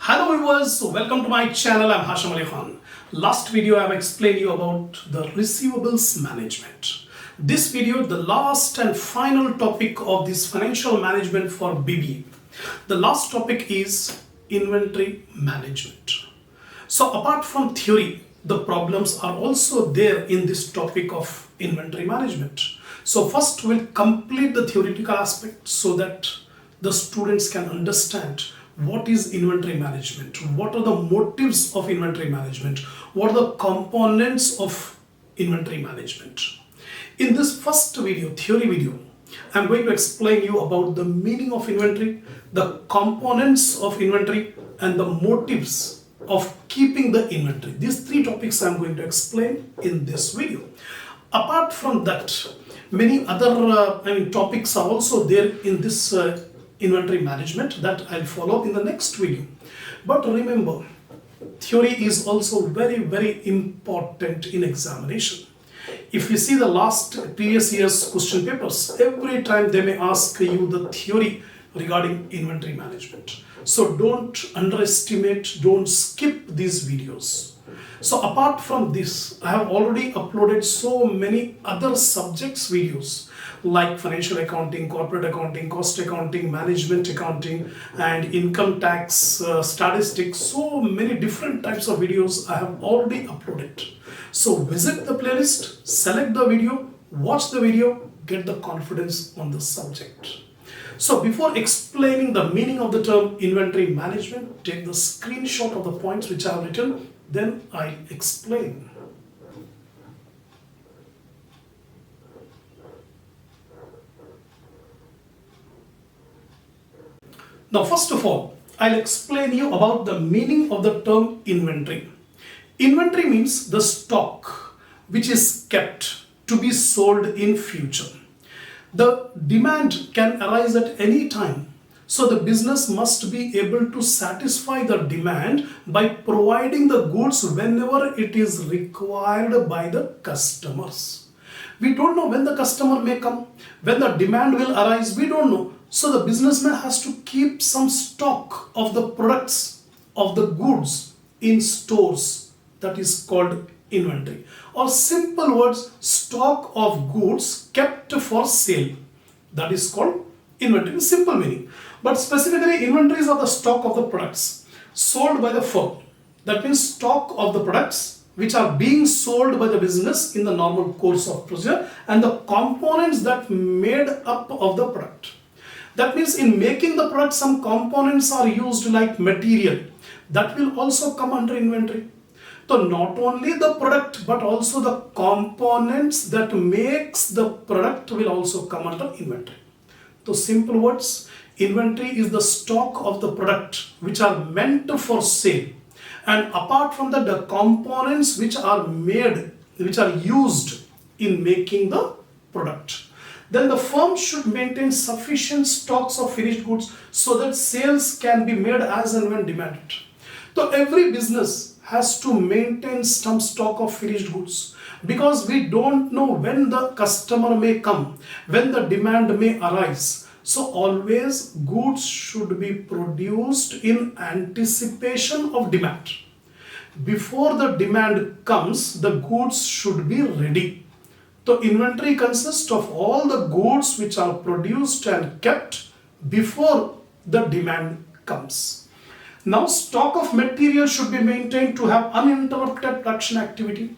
Hello viewers, welcome to my channel. I'm Hasham. Last video I have explained you about the receivables management. This video, the last and final topic of this financial management for BBA. The last topic is inventory management. So apart from theory, the problems are also there in this topic of inventory management. So first we'll complete the theoretical aspect so that the students can understand what is inventory management, what are the motives of inventory management, what are the components of inventory management. In this first video, theory video, I'm going to explain you about the meaning of inventory, the components of inventory, and the motives of keeping the inventory. These three topics I'm going to explain in this video. Apart from that, many other topics are also there in this inventory management that I'll follow in the next video. But remember, theory is also very important in examination. If you see the previous year's question papers, every time they may ask you the theory regarding inventory management. So don't underestimate, don't skip these videos. So apart from this, I have already uploaded so many other subjects videos like financial accounting, corporate accounting, cost accounting, management accounting, and income tax, statistics. So many different types of videos I have already uploaded. So visit the playlist, select the video, watch the video, get the confidence on the subject. So before explaining the meaning of the term inventory management, take the screenshot of the points which I have written, then I'll explain. Now, first of all, I'll explain you about the meaning of the term inventory. Inventory means the stock which is kept to be sold in future. The demand can arise at any time, so the business must be able to satisfy the demand by providing the goods whenever it is required by the customers. We don't know when the customer may come, when the demand will arise, we don't know. So the businessman has to keep some stock of the products, of the goods in stores. That is called inventory. Or simple words, stock of goods kept for sale. That is called inventory, simple meaning. But specifically, inventories are the stock of the products sold by the firm. That means stock of the products which are being sold by the business in the normal course of procedure, and the components that made up of the product. That means in making the product, some components are used like material. That will also come under inventory. So not only the product but also the components that makes the product will also come under inventory. So simple words, inventory is the stock of the product which are meant for sale. And apart from that, the components which are made, which are used in making the product. Then the firm should maintain sufficient stocks of finished goods so that sales can be made as and when demanded. So every business has to maintain some stock of finished goods because we don't know when the customer may come, when the demand may arise. So always goods should be produced in anticipation of demand. Before the demand comes, the goods should be ready. So inventory consists of all the goods which are produced and kept before the demand comes. Now, stock of material should be maintained to have uninterrupted production activity.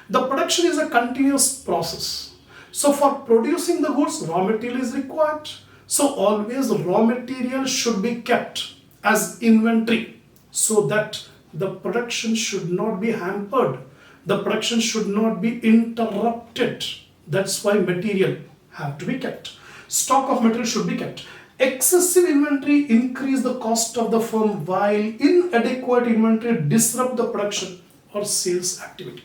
The production is a continuous process. So for producing the goods, raw material is required. So always raw material should be kept as inventory so that the production should not be hampered. The production should not be interrupted. That's why material have to be kept. Stock of material should be kept. Excessive inventory increase the cost of the firm, while inadequate inventory disrupt the production or sales activity.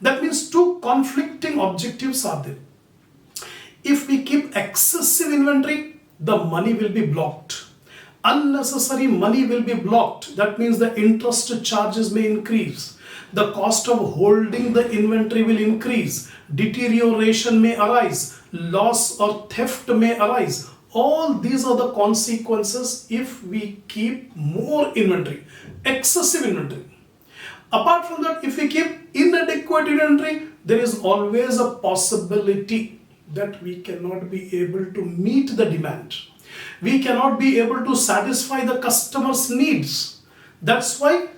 That means two conflicting objectives are there. If we keep excessive inventory, the money will be blocked. Unnecessary money will be blocked. That means the interest charges may increase. The cost of holding the inventory will increase. Deterioration may arise. Loss or theft may arise. All these are the consequences if we keep more inventory, excessive inventory. Apart from that, if we keep inadequate inventory, there is always a possibility that we cannot be able to meet the demand. We cannot be able to satisfy the customer's needs. That's why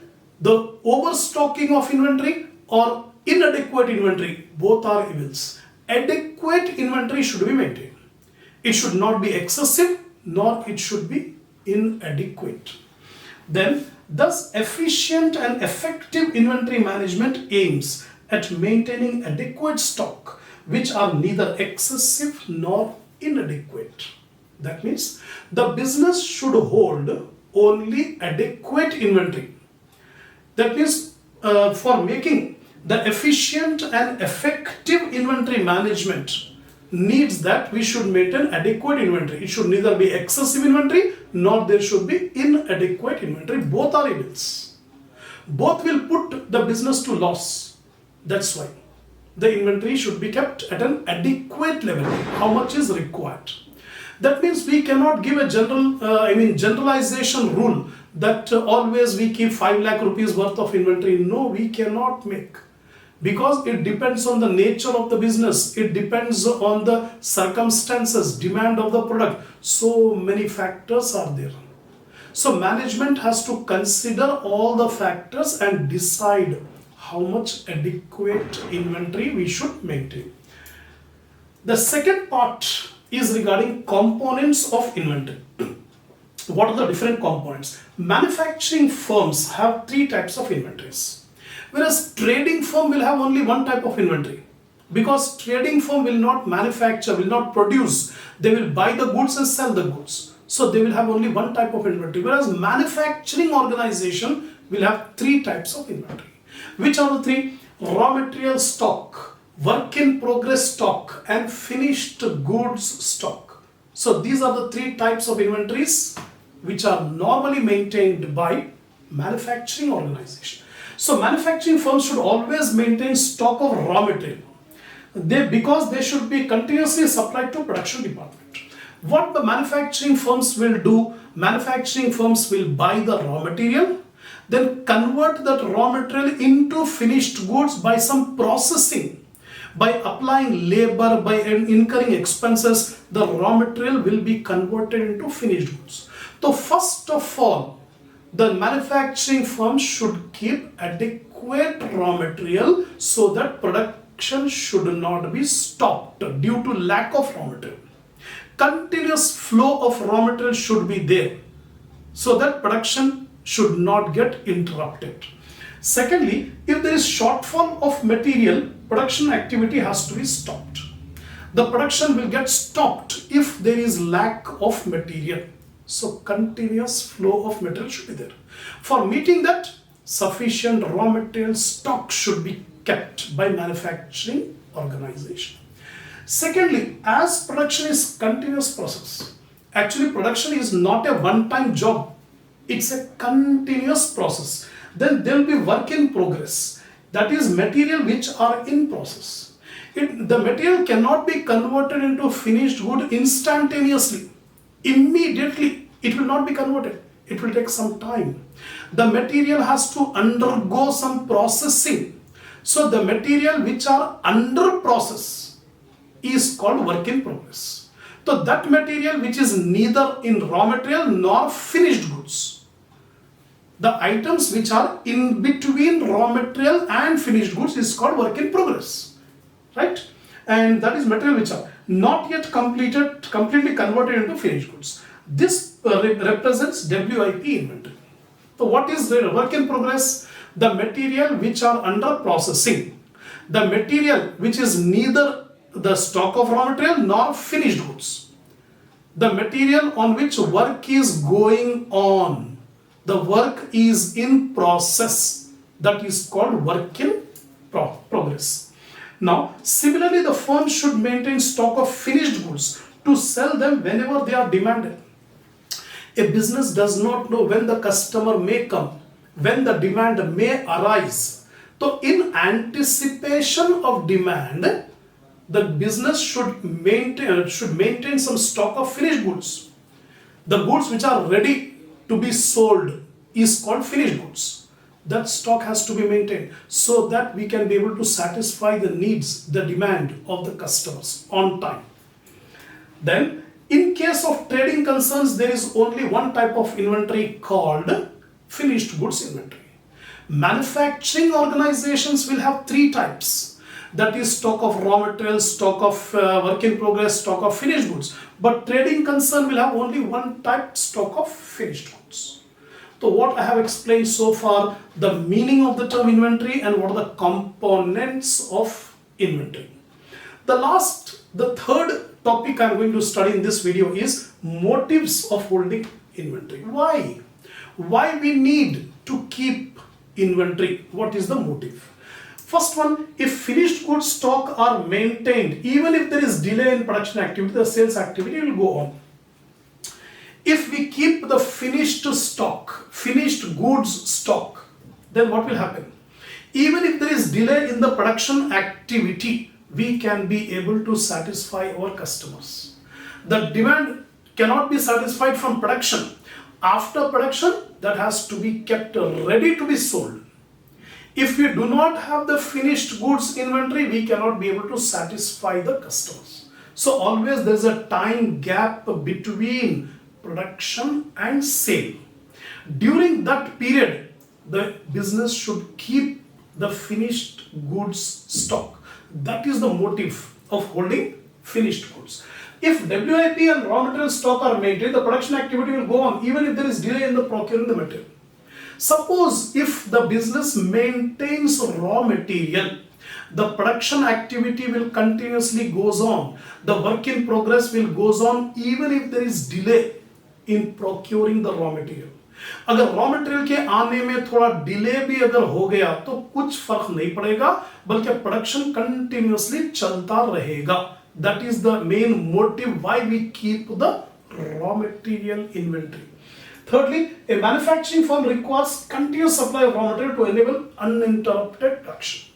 the overstocking of inventory or inadequate inventory, both are evils. Adequate inventory should be maintained. It should not be excessive, nor it should be inadequate. Then, thus efficient and effective inventory management aims at maintaining adequate stock which are neither excessive nor inadequate. That means the business should hold only adequate inventory. That means for making the efficient and effective inventory management needs that we should maintain adequate inventory. It should neither be excessive inventory nor there should be inadequate inventory. Both are evils. Both will put the business to loss. That's why the inventory should be kept at an adequate level. How much is required? That means we cannot give a generalization rule that always we keep 5 lakh rupees worth of inventory. No, we cannot make. Because it depends on the nature of the business, it depends on the circumstances, demand of the product. So many factors are there. So management has to consider all the factors and decide how much adequate inventory we should maintain. The second part is regarding components of inventory. What are the different components? Manufacturing firms have 3 types of inventories. Whereas trading firm will have only one type of inventory, because trading firm will not manufacture, will not produce. They will buy the goods and sell the goods. So they will have only one type of inventory. Whereas manufacturing organization will have 3 types of inventory. Which are the 3? Raw material stock, work in progress stock, and finished goods stock. So these are the 3 types of inventories which are normally maintained by manufacturing organization. So manufacturing firms should always maintain stock of raw material. Because they should be continuously supplied to production department. What the manufacturing firms will do, manufacturing firms will buy the raw material, then convert that raw material into finished goods by some processing. By applying labor, by incurring expenses, the raw material will be converted into finished goods. So first of all, the manufacturing firm should keep adequate raw material so that production should not be stopped due to lack of raw material. Continuous flow of raw material should be there so that production should not get interrupted. Secondly, if there is shortfall of material, production activity has to be stopped. The production will get stopped if there is lack of material. So continuous flow of material should be there. For meeting that, sufficient raw material stock should be kept by manufacturing organization. Secondly, as production is continuous process, actually production is not a one-time job. It's a continuous process. Then there will be work in progress. That is material which are in process. The material cannot be converted into finished good instantaneously. Immediately it will not be converted. It will take some time. The material has to undergo some processing. So the material which are under process is called work in progress. So that material which is neither in raw material nor finished goods. The items which are in between raw material and finished goods is called work in progress. Right? And that is material which are not yet completely converted into finished goods. This represents WIP inventory. So what is the work in progress? The material which are under processing. The material which is neither the stock of raw material nor finished goods. The material on which work is going on. The work is in process. That is called work in progress. Now, similarly, the firm should maintain stock of finished goods to sell them whenever they are demanded. A business does not know when the customer may come, when the demand may arise. So in anticipation of demand, the business should maintain some stock of finished goods. The goods which are ready to be sold is called finished goods. That stock has to be maintained so that we can be able to satisfy the needs, the demand of the customers on time. Then, in case of trading concerns, there is only one type of inventory called finished goods inventory. Manufacturing organizations will have three types. That is stock of raw materials, stock of work in progress, stock of finished goods. But trading concern will have only one type, stock of finished goods. So what I have explained so far, the meaning of the term inventory and what are the components of inventory. The third topic I am going to study in this video is motives of holding inventory. Why? Why we need to keep inventory? What is the motive? First one, if finished goods stock are maintained, even if there is delay in production activity, the sales activity will go on. If we keep the finished goods stock, then what will happen? Even if there is delay in the production activity, we can be able to satisfy our customers. The demand cannot be satisfied from production. After production, that has to be kept ready to be sold. If we do not have the finished goods inventory, we cannot be able to satisfy the customers. So always there is a time gap between production and sale. During that period, the business should keep the finished goods stock. That is the motive of holding finished goods. If WIP and raw material stock are maintained, the production activity will go on even if there is delay in the procuring the material. Suppose if the business maintains raw material, the production activity will continuously goes on. The work in progress will goes on even if there is delay in procuring the raw material. अगर raw material के आने में थोड़ा delay भी अगर हो गया तो कुछ फर्क नहीं पड़ेगा, बल्कि प्रोडक्शन कंटिन्यूअसली चलता रहेगा. That is the main motive why we keep the raw material inventory. Thirdly, a manufacturing firm requires continuous supply of raw material to enable uninterrupted production.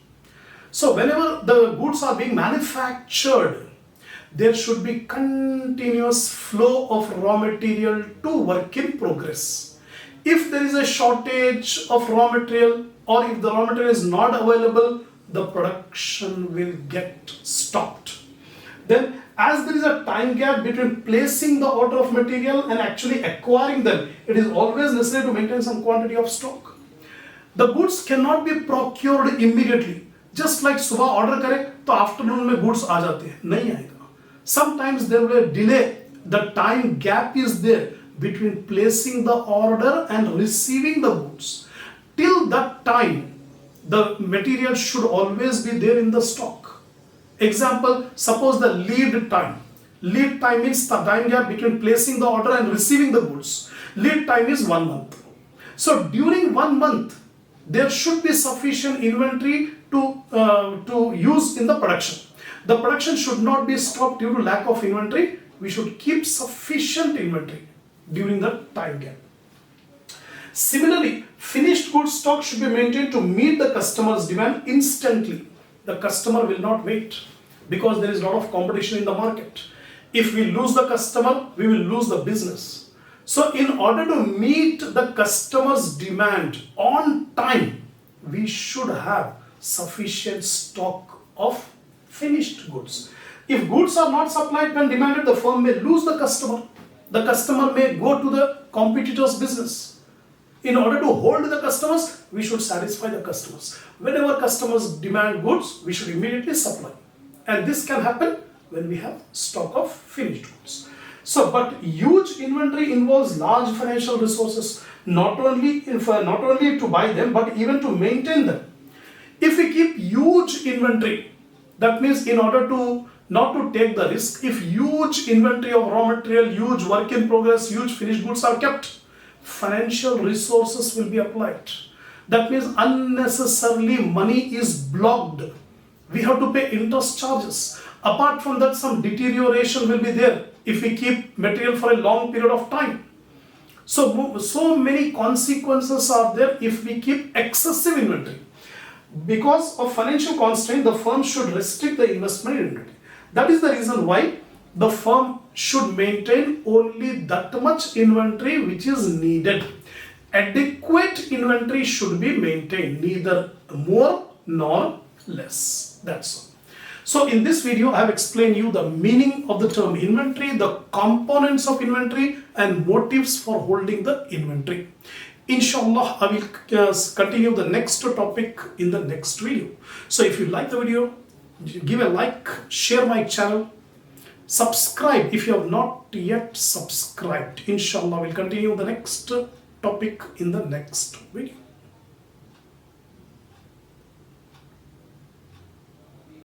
So whenever the goods are being manufactured, there should be continuous flow of raw material to work in progress. If there is a shortage of raw material or if the raw material is not available, the production will get stopped. Then as there is a time gap between placing the order of material and actually acquiring them, it is always necessary to maintain some quantity of stock. The goods cannot be procured immediately. Just like सुबह order करे तो afternoon में goods आ जाते हैं, नहीं आएगा. Sometimes there will be a delay. The time gap is there between placing the order and receiving the goods. Till that time, the material should always be there in the stock. Example, suppose the lead time. Lead time means the time gap between placing the order and receiving the goods. Lead time is 1 month. So during 1 month, there should be sufficient inventory to use in the production. The production should not be stopped due to lack of inventory. We should keep sufficient inventory during the time gap. Similarly, finished goods stock should be maintained to meet the customer's demand instantly. The customer will not wait because there is a lot of competition in the market. If we lose the customer, we will lose the business. So in order to meet the customer's demand on time, we should have sufficient stock of finished goods. If goods are not supplied when demanded, the firm may lose the customer. The customer may go to the competitor's business. In order to hold the customers, we should satisfy the customers. Whenever customers demand goods, we should immediately supply. And this can happen when we have stock of finished goods. So, but huge inventory involves large financial resources, not only to buy them, but even to maintain them. If we keep huge inventory, that means in order to not to take the risk, if huge inventory of raw material, huge work in progress, huge finished goods are kept, financial resources will be applied. That means unnecessarily money is blocked. We have to pay interest charges. Apart from that, some deterioration will be there if we keep material for a long period of time. So many consequences are there if we keep excessive inventory. Because of financial constraint, the firm should restrict the investment in inventory. That is the reason why the firm should maintain only that much inventory which is needed. Adequate inventory should be maintained, neither more nor less. That's all. So in this video, I have explained you the meaning of the term inventory, the components of inventory, and motives for holding the inventory. Inshallah, I will continue the next topic in the next video. So if you like the video, give a like, share my channel, subscribe if you have not yet subscribed. Inshallah, we'll continue the next topic in the next video.